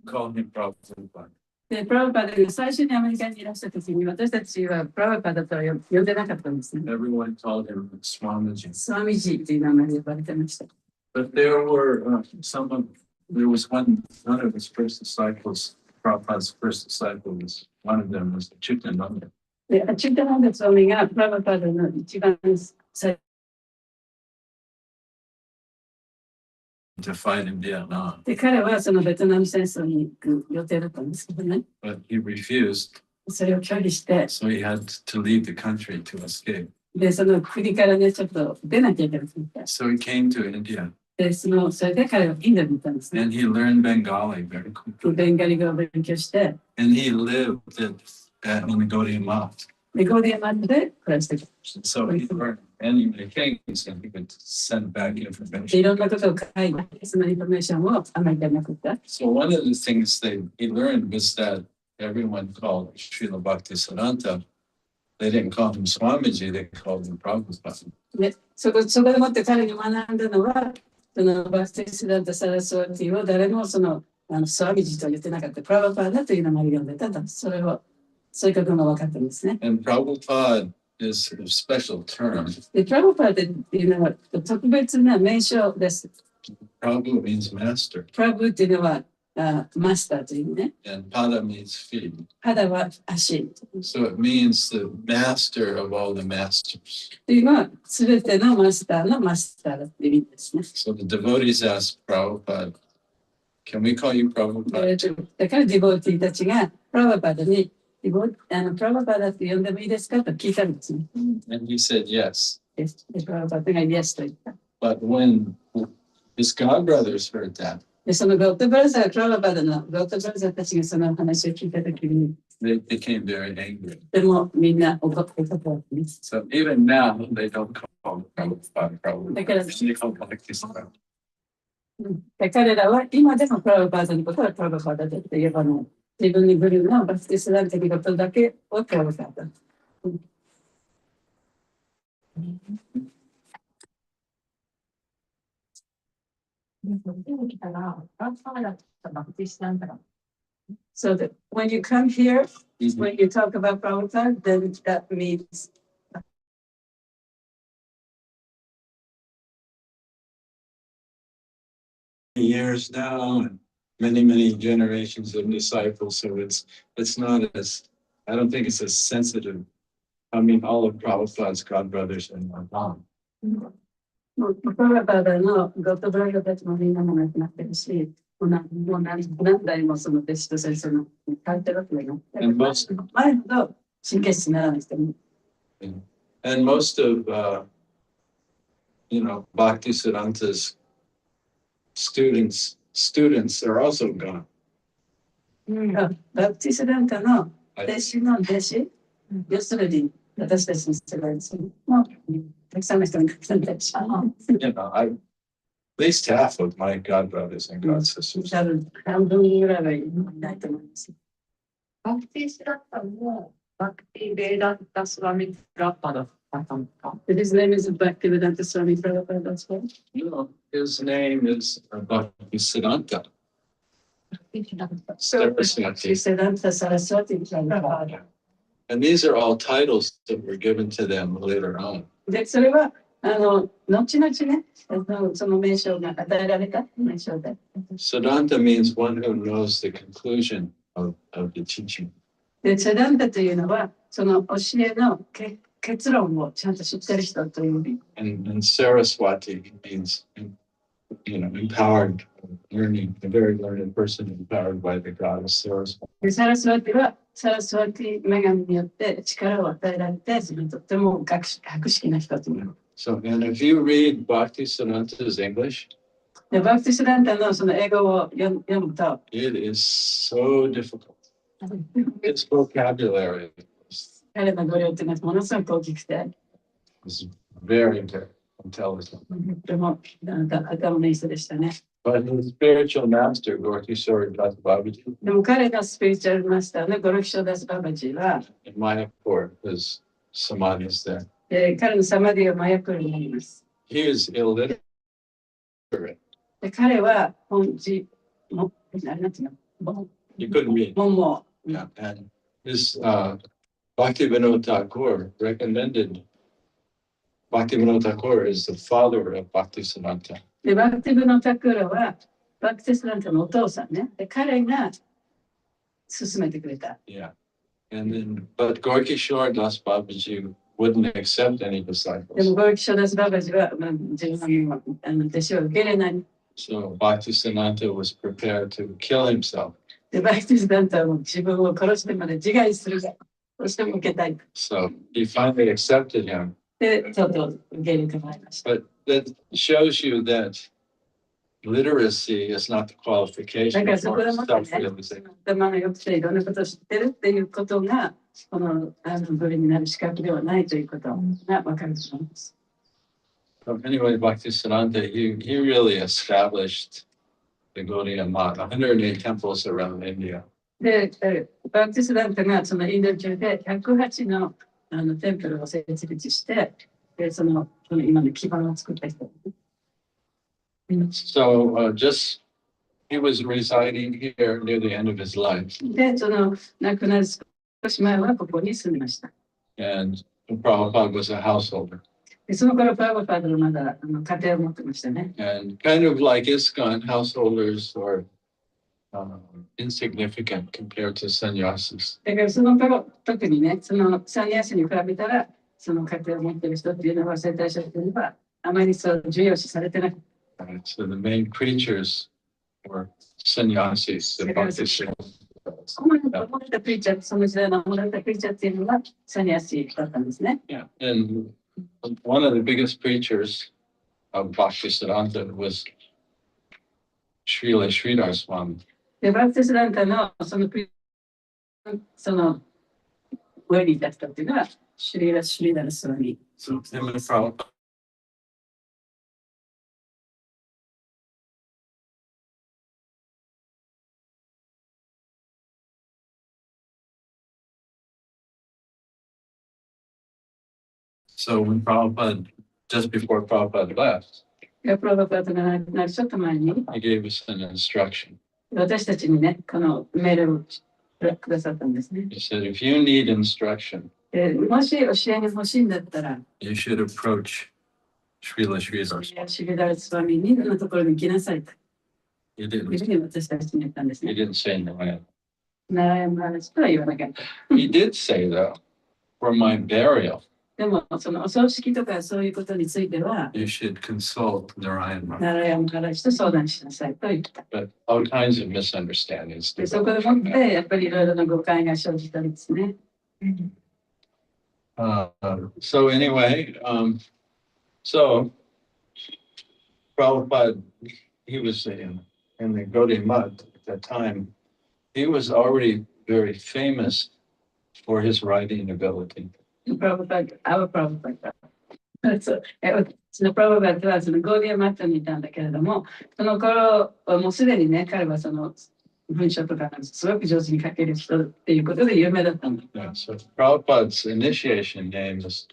called him Prabhupada. で、プラブパダが最初にアメリカにいらした時に、私たちはプラブパダとは呼んでなかったんですね。Everyone called him Swamiji. スワミジーという名前で呼ばれてました。But there was one of his first disciples, Prabhupada's first disciple was, one of them was Chitananda. で、アチュタナンダスワミがプラブパダの一番最 to fight in Vietnam. で、彼はそのベトナム戦争に行く予定だったんですけどね。But he refused. それを拒否して、so he had to leave the country to escape. で、その国からね、ちょっと出なきゃいけなかった。So he came to India. で、それで彼はインドに行ったんですね。And he learned Bengali very quickly. ベンガリ語を勉強して、And he lived in the Gaudiya Math. で、ゴーディアマットで暮らしてきました。So he learned many things and he could send back で、い information. ろんなことを書いて、そのインフォメーションをアメリカに送った。So one of the things that he learned was that everyone called Srila Bhaktisiddhanta, they didn't call him Swamiji, they called him Prabhupada. で、そこでもって彼に学んだのは、そのバクティシダンタ・サラスワティを誰もスワミジとは言ってなかった。プラバパーダという名前で呼んでたと。そういうことが分かったんですね。And Prabhupada is a special term. で、プラバパーダっていうのは特別な名称です。Prabhu means master. プラブっていうのはマスターというね。And pada means feet. パダは足。So it means the master of all the masters. というのは、すべてのマスターのマスターっていう意味ですね。So the devotees asked Prabhupada, can we call you Prabhupada? だからディボーティーたちがプラバパーダにプラバパーダって呼んでもいいですかと聞いたんですね。And he said yes. で、プラバパーダがイエスと言った。But when his godbrothers heard that, で、そのゴッドブラザー、プラバパーダのゴッドブラザーたちがその話を聞いたときに、they became very angry. でもみんな怒ってたんです。So even now, they don't call Prabhupada Prabhupada. だから、 They call Bhaktisiddhanta. 彼らは今でもプラバパーダのことはプラバパーダって言えばもう、自分にグルーのバクティスダンタのことだけをプラバパーダ。So that when you come here, when you talk about Prabhupada, then that means years now and many generations of disciples. So it's not as, I don't think it's as sensitive. I mean, all of Prabhupada's godbrothers and mom. プラバパーダのゴッドブラザーたちもみんなも亡くなってるし、もう何代もその弟子と先生の書いてるわけだよ。前ほど神経質にならない人も。And most of, Bhaktisiddhanta's students are also gone. バプティスダンタの弟子の弟子、要するに私たちの世代ですね。たくさんの人に書きたいし。At least half of my godbrothers and godsisters. 多分半分ぐらいはいないと思います。バクティスダンタもバクティベーダンタスワミプラパダだったのか。His name is Bhaktivedanta Swami Prabhupada as well. No, his name is Bhaktisiddhanta. Bhaktisiddhanta Saraswati Prabhupada. And these are all titles that were given to them later on. で、それは後々ね、その名称が与えられた名称で。Siddhanta means one who knows the conclusion of the teaching. で、セダンタというのは、その教えの結論をちゃんと知ってる人という意味。And Saraswati means, empowered, learning, a very learned person empowered by the goddess Saraswati. で、サラスワティは、サラスワティ女神によって力を与えられて、とっても博識な人という。So, and if you read Bhaktisiddhanta's English, で、バクティスダンタのその英語を読むと、it is so difficult. Its vocabulary 彼の語量っていうのはものすごく大きくて、is very intelligent. でも頭のいい人でしたね。But his spiritual master, Gorkishore Das Babaji, でも彼のスピリチュアルマスターのゴルキショーダス・ババジーは、in Mayapur, his samadhi is there. 彼のサマディはマヤプールになります。He is illiterate. で彼は本字もなんていうの You couldn't read.も Yeah, and his Bhaktivinoda Thakur recommended. Bhaktivinoda Thakur is the father of Bhaktisiddhanta. で、バクティブのタクラは、バクティスランタのお父さんね。で、彼が勧めてくれた。Yeah, and then but Gorky Shore Das Babaji wouldn't accept any で disciples. も、ゴーキショダスババジは、自分の弟子を受け入れない。So Bhaktisiddhanta was prepared to kill himself. で、バクティスランタはもう自分を殺してまで自害するが、どうしても受けたい。 So he finally accepted him. で、ちょっと受け入れてもらいました。 But that shows you that literacy is not the だ qualification からそこ for でもってね、 self-realization. 頭が良くていろんなことを知ってるっていうことが、この部類になる資格ではないということが分かると思います。 So anyway, Bhaktisiddhanta, he really established the Gaudiya Math, 108 temples around India. で、バプティスランタがそのインド中で108のテンプルを設立して、でその今の基盤を作った人。So just he was residing here near the end of his life, で、その亡くなる少し前はここに住んでました。 and Prabhupada was a householder. でその頃プラバパードはまだ家庭を持ってましたね。 And kind of like ISKCON, householders are insignificant compared to sannyasis. だからその頃、特にね、そのサニアスに比べたら、その家庭を持っている人っていうのは、生体者っていうのは、あまりそう重要視されてなくて。 So the main preachers were sannyasis. The Bhaktisiddhanta. 主に守られたプリーチャー、その時代の守られたプリーチャーっていうのは、サニアスだったんですね。 Yeah, and one of the biggest preachers of Bhaktisiddhanta was Srila Sridhar Swami. で、バプティスランタのその上に立ったっていうのは、シュリーダルスワミ。 So him and Prabhupada. So when Prabhupada, just before Prabhupada left, プラバパードが亡くなるちょっと前に、 he gave us an instruction. 私たちにね、このメールをくださったんですね。 He said, if you need instruction, でもし教えが欲しいんだったら、 you should approach Srila Sridhar. シュリーダルスワミにのところに来なさいと。 He いうふ didn't. うに私たちに言ったんです He ね。 didn't say no. ナラヤマラジとは言わなかった。 He did say though, for my burial, でも、そのお葬式とかそういうことについては、 you should consult Narayan. ナラヤマラジと相談しなさいと言った。 But all kinds of misunderstandings. で、そこでもって、やっぱりいろいろな誤解が生じたりですね。 So anyway, so Prabhupada, he was in the Gaudiya Math at that time. He was already very famous for his writing ability. プラバパード、プラバパード。そう、そのプラバパードはそのゴーディアマットにいたんだけれども、その頃、もうすでにね、彼はその文章とかすごく上手に書ける人っていうことで有名だったんだ。 Yeah, so Prabhupada's initiation name is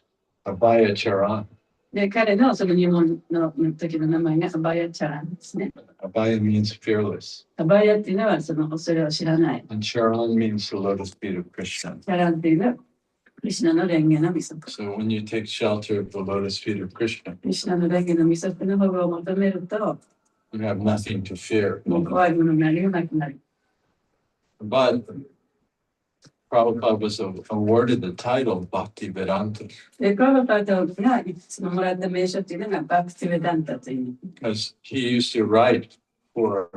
Abhaya Charan. で、彼のその入門の時の名前がアバヤチャランですね。 Abhaya means fearless, アバヤっていうのはその恐れを知らない。 and Charan means the lotus feet of Krishna. チャランっていうのはクリシュナの蓮華のミソク。 So when you take shelter of the lotus feet of Krishna, クリシュナの蓮華のミソクの保護を求めると、 you have nothing to fear. もう怖いものが何もなくなる。 But Prabhupada was awarded the title Bhaktivedanta で、プラバパードがいつももらった名称っていうのがバクティベダンタという。 because he used to write for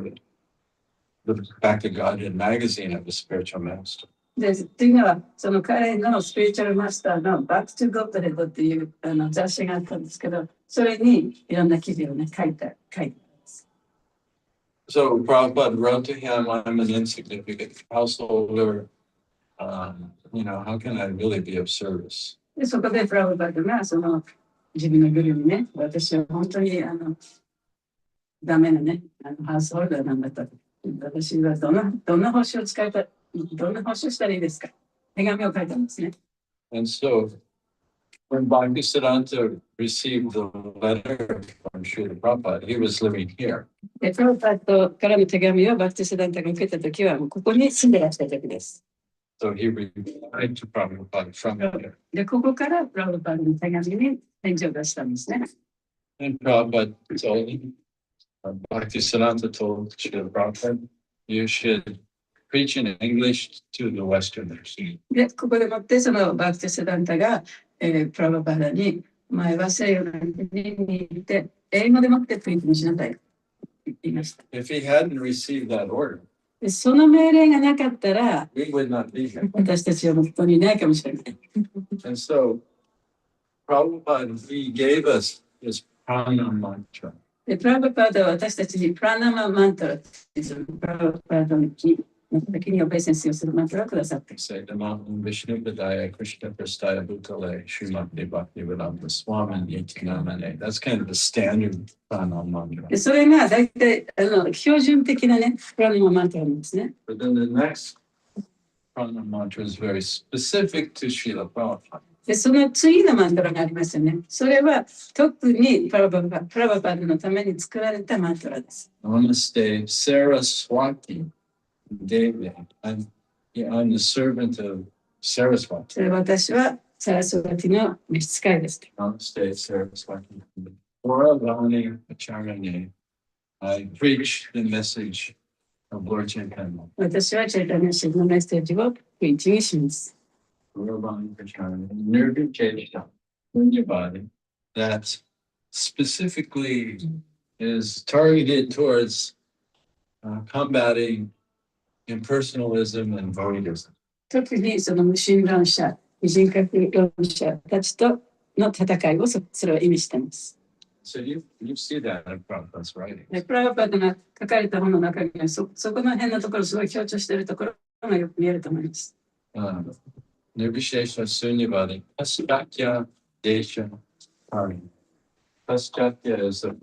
the Back to Godhead magazine of the spiritual master. で、っていうのは、その彼のスピリチュアルマスターのバックトゥゴッドヘッドっていう雑誌があったんですけど、それにいろんな記事をね、書いてんです。 So Prabhupada wrote to him, I'm an insignificant householder. How can I really be of service? で、そこでプラバパードがその自分のグルーにね、私は本当にダメなね、ハウスホルダーなんだと。私はどんな報酬を使えた、どんな報酬したらいいですか。手紙を書いたんですね。 And so when Bhaktisiddhanta received the letter from from Srila Prabhupada. He was living here. で、プラブパッドからの手紙をバプティス団体が受けたときは、もうここに住んでらっしゃる時です。So he replied to Prabhupada from here. で、ここからプラブパッドの手紙に返事を出したんですね。And Prabhupada told him, Bhaktisiddhanta told Srila Prabhupada, you should preach in English to the Westerners. で、ここでもってそのバプティス団体が、プラブパッドに、前は西洋の国にいて、英語でもってプリントにしなさいと言いました。If he hadn't received that order, で、その命令がなかったら、 we would not be here. 私たちはここにいないかもしれない。And so Prabhupada, he gave us his prana mantra. で、プラブパードは私たちにプラナママントラっていうプラブパードの時にオベイセンスをするマントラをくださって。Say the mountain Vishnu Padaya Krishna Prastaya Bhutale Srimati Bhakti Vedanta Swami Iti Namane. That's kind of the standard prana mantra. で、それが大体標準的なね、プラナママントラなんですね。But then the next prana mantra is very specific to Srila Prabhupada. で、その次のマントラがありますよね。それは特にプラバパードのために作られたマントラです。Namaste Saraswati Devi. I'm the servant of Saraswati. それ私はサラスワティの召使いです。Namaste Saraswati. Oravani Acharane. I preach the message of Lord Chaitanya. 私はチャイタニアシーのメッセージをプリーチングします。Oravani Acharane. Nirvicheshta. Punyavadi. That specifically is targeted towards combating impersonalism and voidism. 特にその無神論者、異人格論者たちとの戦いをそれを意味しています。So you see that in Prabhupada's writing. で、プラバパードが書かれた本の中にはそこの辺のところすごい強調しているところがよく見えると思います。Nirvishesha Sunyavadi. Paschatya Desha Pari. Paschatya is a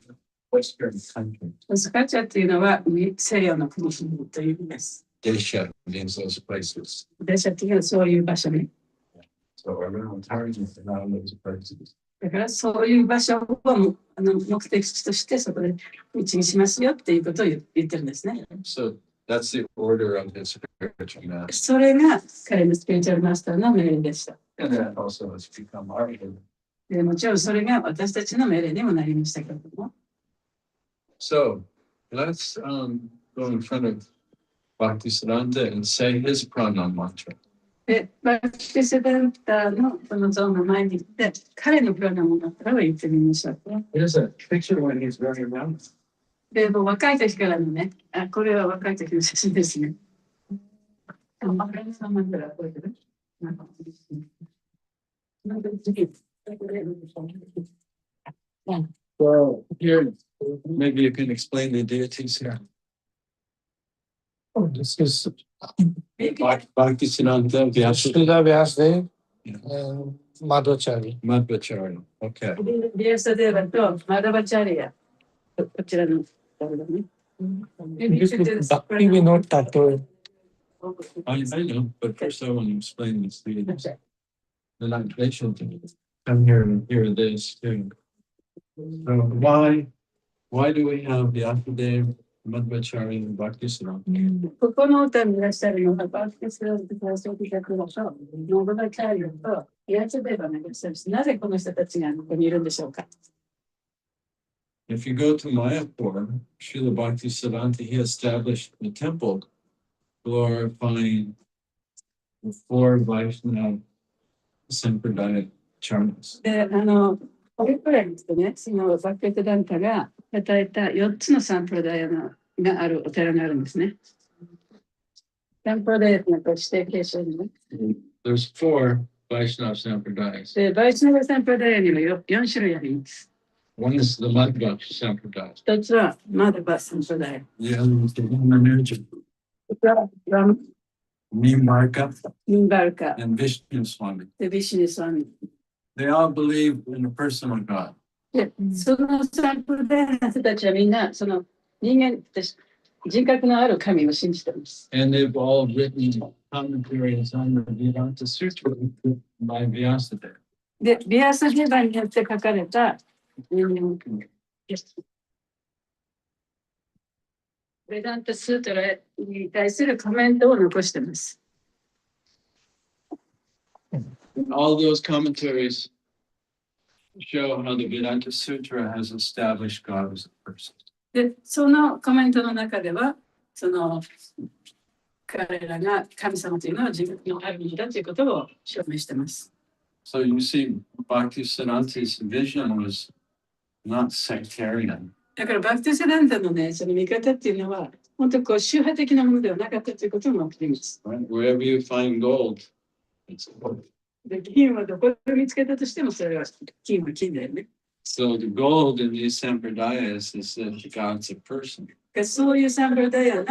Western country. スカチャというのは西洋の国という意味です。Desha means those places. デシャというのはそういう場所ね。So around Target, around those places. だからそういう場所を目的地としてそこで道にしますよっていうことを言ってるんですね。So that's the order of his spiritual master. それが彼のスピリチュアルマスターの命令でした。And that also has become our order. でもちろんそれが私たちの命令にもなりましたけれども。So let's go in front of Bhaktisiddhanta and say his prana mantra. で、バプティスダンタのこの像の前に行って、彼のプラナマントラを言ってみましょう。There's a picture when he's very young. で、もう若い時からのね、これは若い時の写真ですね。プラナマントラ覚えてる？So here, maybe you can explain the deities here. Oh, this is Bhaktisiddhanta Vyasa Srila Vyasdev and Madhvacharya. Madhvacharya. Okay. ビアサデーバとマダバチャリア。こちらの誰だね。This is Bhakti Vinod Thakur. I know, but first I want to explain these deities. Then they should come here and hear this too. So why do we have Vyasadev, Madhvacharya, and Bhaktisiddhanta? ここの歌にいらっしゃるのがバプティスダンタのマダバチャリアとビアサデーバがいらっしゃるし、なぜこの人たちがここにいるんでしょうか。If you go to Mayapur, Srila Bhaktisiddhanta, he established a temple glorifying the four Vaishnava Sampradaya charnas. で、これくらいですとね、そのバプティスダンタが与えた4つのサンプラダヤがあるお寺があるんですね。サンプラダヤの指定形式にね。There's four Vaishnava Sampradayas. で、バイシナバサンプラダヤには4種類あります。One is the Madhva Sampradaya. 一つはマダバサンプラダヤ。 The other is the Ramanuja, ラム、Nimarka, ミンバルカ、 and Vishnu Swami. で、ビシュニスワミ。 They all believe in a personal God. で、そのサンプラダヤの人たちはみんな、その人間として人格のある神を信じています。And they've all written commentaries on the Vedanta Sutra by Vyasadeva. で、ビアサデーバによって書かれたベダンタスートラに対するコメントを残してます。All those commentaries show how the Vedanta Sutra has established God as a person. で、そのコメントの中では、その彼らが神様というのは自分のあるべきだということを証明しています。So you see, Bhaktisiddhanta's vision was not sectarian. だからバクティセダンタのね、その見方っていうのは、本当こう宗派的なものではなかったということも起きています。Right? Wherever you find gold, it's gold. で、金はどこで見つけたとしても、それは金は金だよね。So the gold in these sampradayas is that God's a person. そういうサンプルダイヤの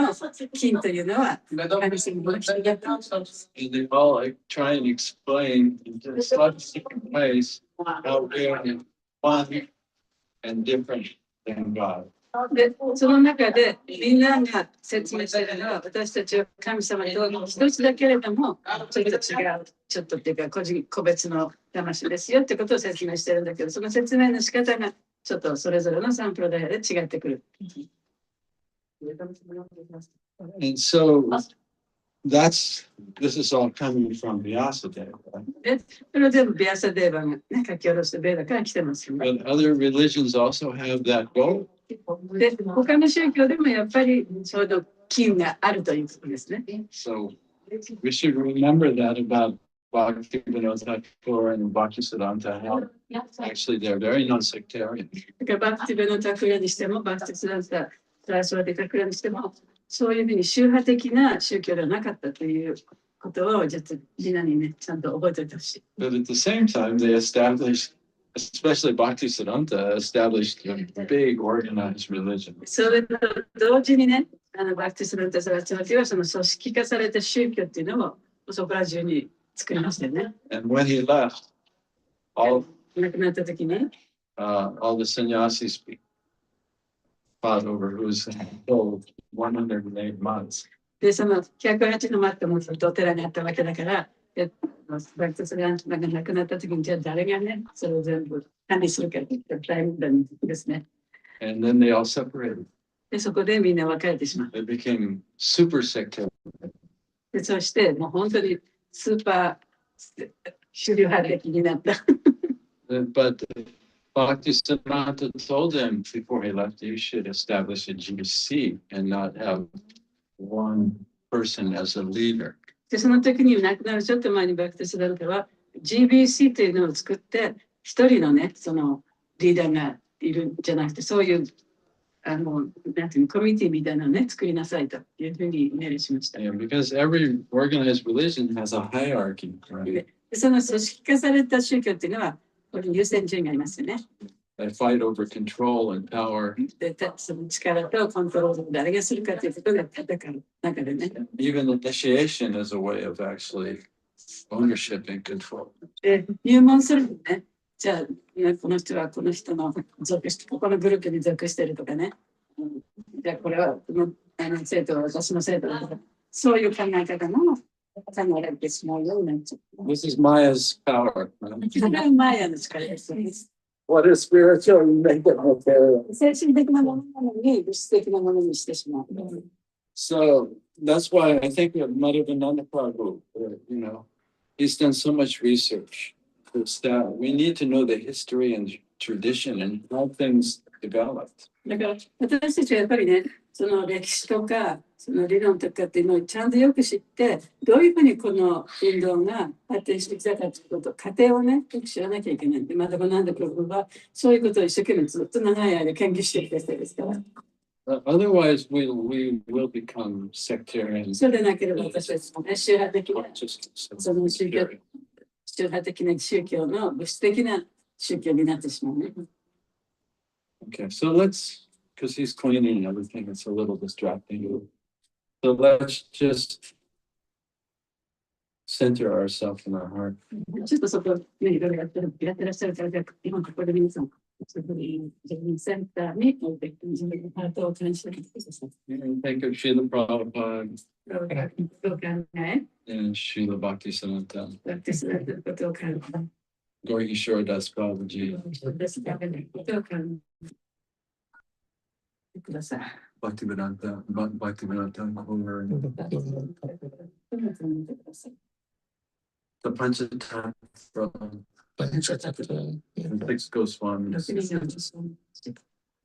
金というのは、神様の人だったんです。And they all like try and explain in just such different ways how real and one and different than God. で、その中でみんなが説明しているのは、私たちは神様と一つだけれども、ちょっと違う、ちょっとっていうか個別の魂ですよってことを説明してるんだけど、その説明の仕方がちょっとそれぞれのサンプルダイヤで違ってくる。And so this is all coming from Vyasadeva. Right? で、それは全部ビアサデーバが、ね、書き下ろしたベーダから来てますよね。But other religions also have that gold. で、他の宗教でもやっぱりその金があるということですね。So we should remember that about Bhaktivinoda Thakur and Bhaktisiddhanta. How actually they're very non-sectarian. だからバクティベのタクラにしても、バクティスダンタ、トラスワディタクラにしても、そういうふうに宗派的な宗教ではなかったということを、実はみんなにね、ちゃんと覚えておいてほしい。But at the same time, they established, especially Bhaktisiddhanta, established a big organized religion. それと同時にね、バクティスダンタ・サラチャワティはその組織化された宗教っていうのをそこら中に作りましたよね。And when he left, all 亡くなった時に、all the sannyasis fought over who was killed 108 months. で、その108の待ってもずっとお寺にあったわけだから、バクティスダンタが亡くなった時に、じゃあ誰がね、それを全部管理するかって言ったら大変だですね。And then they all separated. で、そこでみんな分かれてしまう。They became super sectarian. で、そしてもう本当にスーパー主流派的になった。But Bhaktisiddhanta told him before he left, you should establish a GC and not have one person as a leader. で、その時に亡くなるちょっと前にバクティスダンタは GBC というのを作って、一人のね、そのリーダーがいるんじゃなくて、そういうなんていうのコミュニティみたいなのね、作りなさいというふうに命令しました。Yeah, because every organized religion has a hierarchy, right? で、その組織化された宗教っていうのは、これに優先順位がありますよね。They fight over control and power. で、その力とコントロールを誰がするかということが戦う中でね。Even initiation is a way of actually ownership and control. で、入門するのね。じゃあ、この人はこの人の属して、ここのグループに属してるとかね。じゃあ、これはこの生徒は私の生徒だとか、そういう考え方も考えられてしまうようになっちゃう。This is Maya's power. それはマヤの力です。 What is spiritual, you make it material. 精神的なものなのに物質的なものにしてしまう。So that's why I think of Madhavananda Prabhu, he's done so much research. It's that we need to know the history and tradition and how things developed. だから私たちはやっぱりね、その歴史とかその理論とかっていうのをちゃんとよく知って、どういうふうにこの運動が発展してきたかということ、過程をね、よく知らなきゃいけない。で、またこのなんでプロブはそういうことを一生懸命ずっと長い間研究してきた人ですから。Otherwise, we will become sectarian. そうでなければ私たちもね、宗派的な、 Just その宗教、宗派的な宗教の物質的な宗教になってしまうね。Okay, so because he's cleaning everything, it's a little distracting. So let's just center ourselves in our heart. ちょっとそこね、いろいろやってらっしゃるから、今ここで皆さん、そこに自分のセンターに置いて、自分のハートを感じてください。And think of Srila Prabhupada どう考え、 and Srila Bhaktisiddhanta, だってそれのことを考え、 Gauri Kishore Das Babaji, 私だけのことを考え、ください。Bhaktivedanta, Bhaktivedanta Core, the Panchatattva from Panchatattva. the six Goswamis,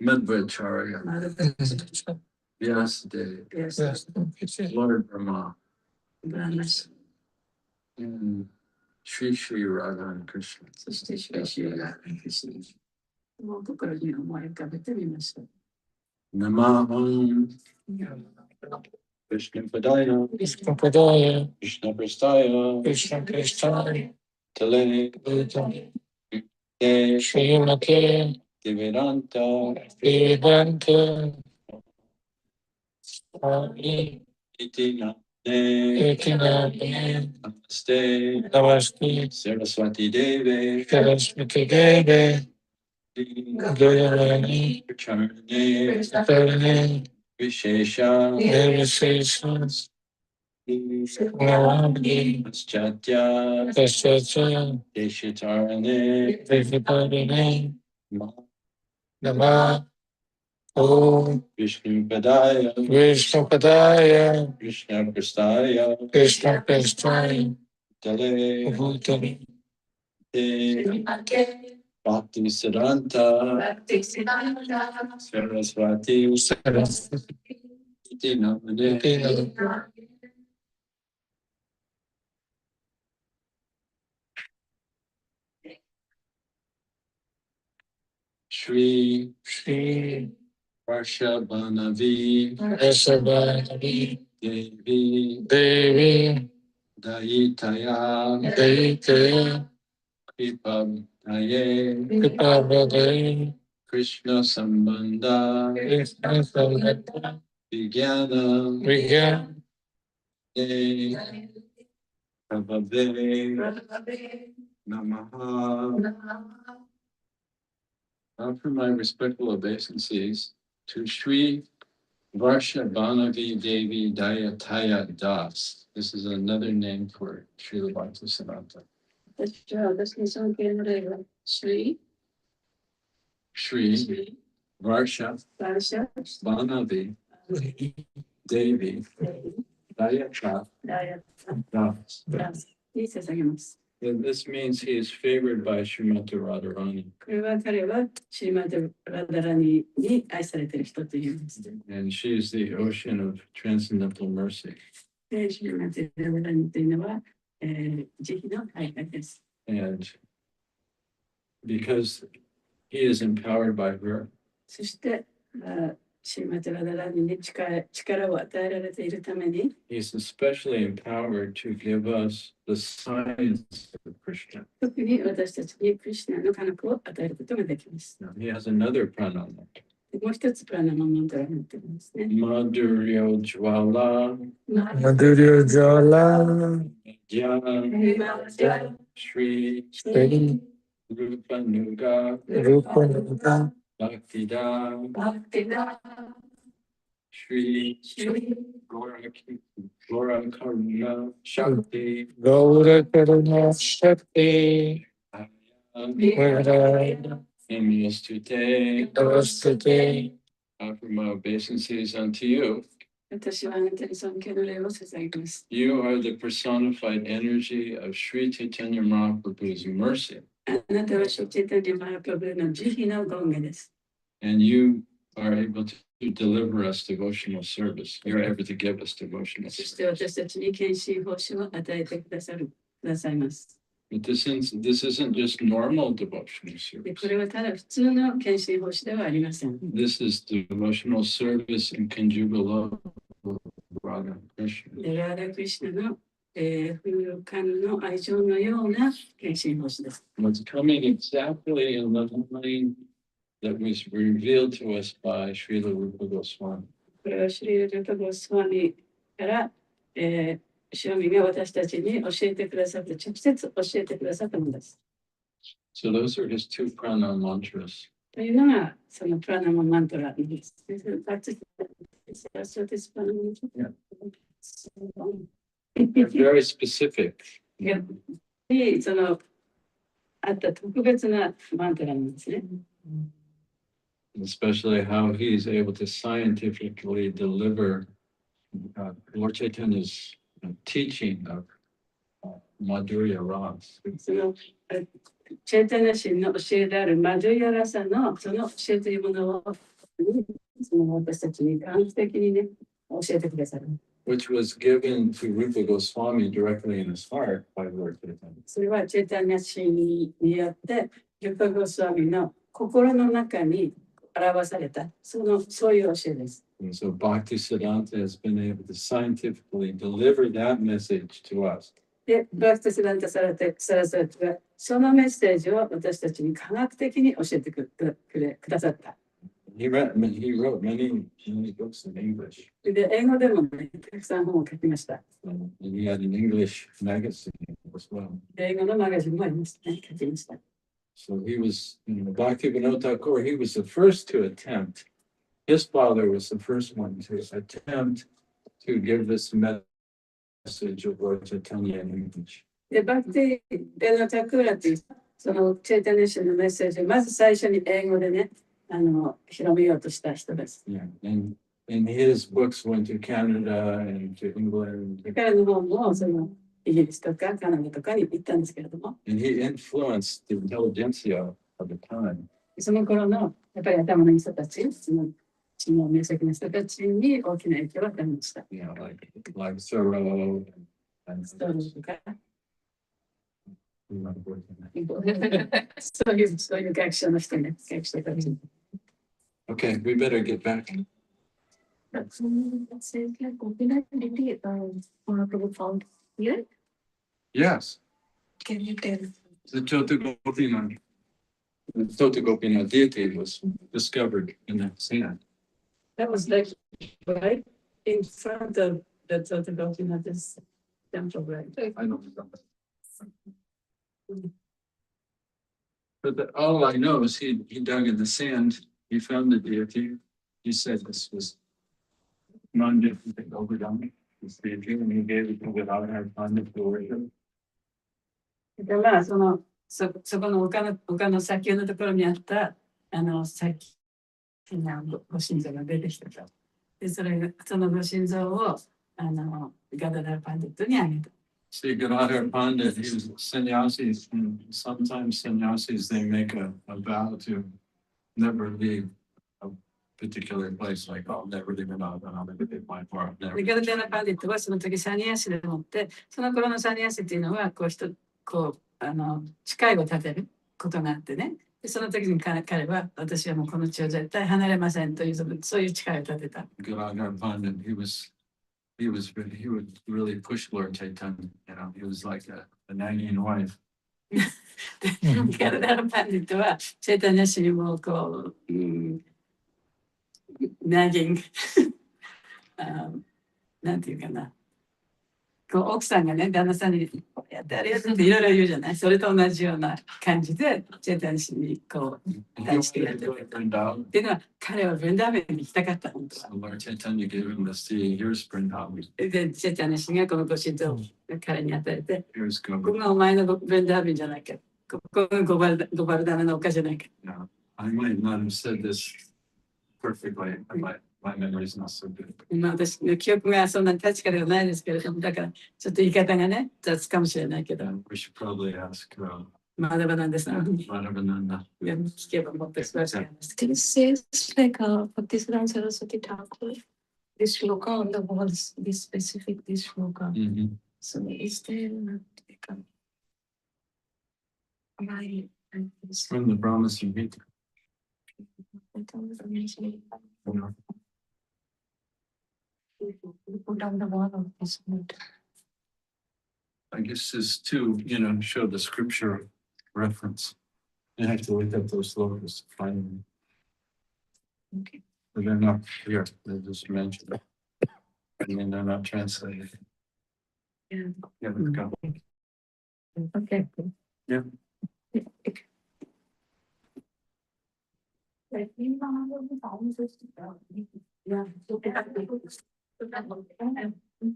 Madhvacharya, Vyasadeva, Yes. Lord Brahma, and Sri Radha and Krishna. そしてしばしばもう心に思い浮かべてみましょう。Namaham Krishna Padaya, Krishna Padaya, Krishna Prastaya, Krishna Krishna, Tale, Vedanta, Te, Srimate, Divedanta, Vedanta, Swami, Iti Name, Etiname, Namaste, Namaste, Saraswati Deve, Saraswati Deve, Gayavani, Charane, Karane, Vishesha, Nirvisesha, Navadi, Paschatya, Tashacha, Deshitarane, Deviparine, Nama, Om, Vishnu Padaya, Vishnu Padaya, Krishna Prastaya, Krishna Krishna, Tale, Bhutani, Te, Bhakti Siddhanta, Saraswati, Saraswati, Iti Namane, Shri Shri Varshabhanavi Vasavanavi, Devi Devi, Daitaya Daitya, Kripabdaye Kripavadai, Krishna Sambandha Krishna Samhita, Vijnana Vigyan, De Prabhave Namaha. Offer my respectful obeisances to Sri Varshabhanavi Devi Dayataya Das. This is another name for Srila Bhaktisiddhanta. 私は私に尊敬の礼は、Sri Sri Varshabhanavi Devi Dayataya Das. に捧げます。And this means he is favored by Srimati Radharani. これは彼はシリマテラダラニに愛されている人と言います。And she is the ocean of transcendental mercy. で、シリマテラダラニというのは、慈悲の大海です。And because he is empowered by her, そして、シリマテラダラニに力を与えられているために、he is especially empowered to give us the science of Krishna. 特に私たちにクリシュナの科学を与えることができます。Now, he has another pranama. もう一つプラナママントラになっていますね。Madhuryo Jwala, Madhurya Jala, Jnana, Shri Shri Rupa Nuga, Rupanuga, Bhaktida, Shri Gora Karuna Shakti, Gaura Karuna Shakti, Namaste. Namaste, Namaste, Offer my obeisances unto you. 私はあなたに尊敬の礼を捧げます。You are the personified energy of Sri Chaitanya Mahaprabhu's mercy. あなたはシュチェタニマハプラブの慈悲の権下です。And you are able to deliver us devotional service. You're able to give us devotional そして service. 私たちに献身奉仕を与えてくださいます。But this isn't just normal devotional で、 service. これはただ普通の献身奉仕ではありません。 This is devotional service in conjugal love with Radha and Krishna. で、ラーダ・クリシュナの、風間の愛情のような献身奉仕です。 What's coming exactly in the line that was revealed to us by Srila Rupa Goswami. これはシュリールパゴスワミから、シュワミが私たちに教えてくださって、直接教えてくださったものです。So those are his two prana mantras. というのが、そのプラナママントラです。They're very specific. に、その、あった特別なマントラなんですね。especially how he's able to scientifically deliver Lord Chaitanya's teaching of Madhurya Ras. そのチェータニャ神の教えであるマジュヤラさんのその教えというものをその私たちに短期的にね教えてくださる。Which was given to Rupa Goswami directly in his heart by Lord Chaitanya. それはチェータニャ神によってルパゴスワミの心の中に表されたそういう教えです。And so Bhakti Siddhanta has been able to scientifically deliver that message to us. で、バクティスダンタサラサラテがそのメッセージを私たちに科学的に教えてくださった。He wrote many books in English. で、英語でもね、たくさん本を書きました。And he had an English magazine as well. 英語のマガジンもありましたね、書きました。So he was, Bhakti Vinod Thakur, he was the first to attempt. His father was the first one to attempt to give this message of Lord Chaitanya in English. で、バクティ・ベノタクーラというそのチェータニャ神のメッセージをまず最初に英語でね、広めようとした人です。Yeah, and his books went to Canada and to England. 彼の本もイギリスとかカナダとかに行ったんですけれども、And he influenced the intelligentsia of the time. その頃のやっぱり頭のいい人たち、その知能明晰な人たちに大きな影響を与えました。You know, like Thoreau and ストーリーとか、 remember what his name. そういう学者の人ね、学者たち。Okay, we better get back. But it says like popularity Mahaprabhu found here. Yes, Can you tell? the Totagopinath deity was discovered in the sand. That was like right in front of the Totagopinath temple, right? I don't know. But all I know is he dug in the sand, he found the deity. He said this was non-different overdone. This deity, and he gave it to without our time to worship. でまあそこの丘の砂丘のところにあったさっきご神像が出てきたと。でそのご神像をガダダラパンディットにあげた。See, Gadadhar Pandit, he was sannyasis, and sometimes sannyasis, they make a vow to never leave a particular place, like, I'll never leave another, I'll never leave my farm, never. でガダダラパンディットはその時サニヤシでもってその頃のサニヤシっていうのは誓いを立てることがあってね。でその時に彼は私はもうこの地を絶対離れませんというそういう誓いを立てた。Gadadhar Pandit, he would really push Lord Chaitanya, you know, he was like a nagging wife. ガダダラパンディットはチェータニャシにもナギングなんていうかな。奥さんがね、旦那さんにやってあれやっていろいろ言うじゃない。それと同じような感じで、チェータニシに対してやってる。っていうのは、彼はブンダーベンに行きたかった、本当は。Lord Chaitanya gave him the sea, here's Vrindavan. で、チェータニシがこのご神像を彼に与えて、 Here's ここ Govinda. がお前のブンダーベンじゃないか。ここがゴバルダナの丘じゃないか。Yeah, I might not have said this perfectly, my memory is not so good. 私の記憶がそんなに確かではないですけれども、だからちょっと言い方がね、雑かもしれないけど、 We should probably ask まだまだですのに、 Madhavananda. 聞けばもっと素晴らしい話。 This says like Bhaktisiddhanta Saraswati Thakur. This shloka on the walls, this specific this shloka. Mhm. So is there like It's from the Brahma Samhita. Put down the wall of this note. I guess is to, show the scripture reference. You have to look up those logos to find them. Okay. But they're not here, they're just mentioned. I mean, they're not translated. Yeah. Yeah, let's go. Okay. Yeah. Like, Yeah.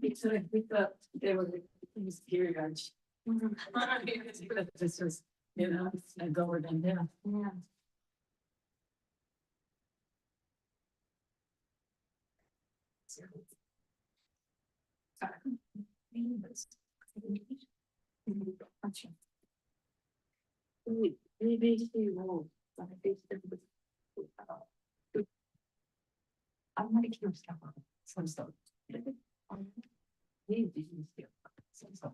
It's like with there were these periods. This was, I go over them, yeah. yeah. ABC をされていてください。あんまり機能しなかった。そうそう。あのいいビジネスよ。そうそう。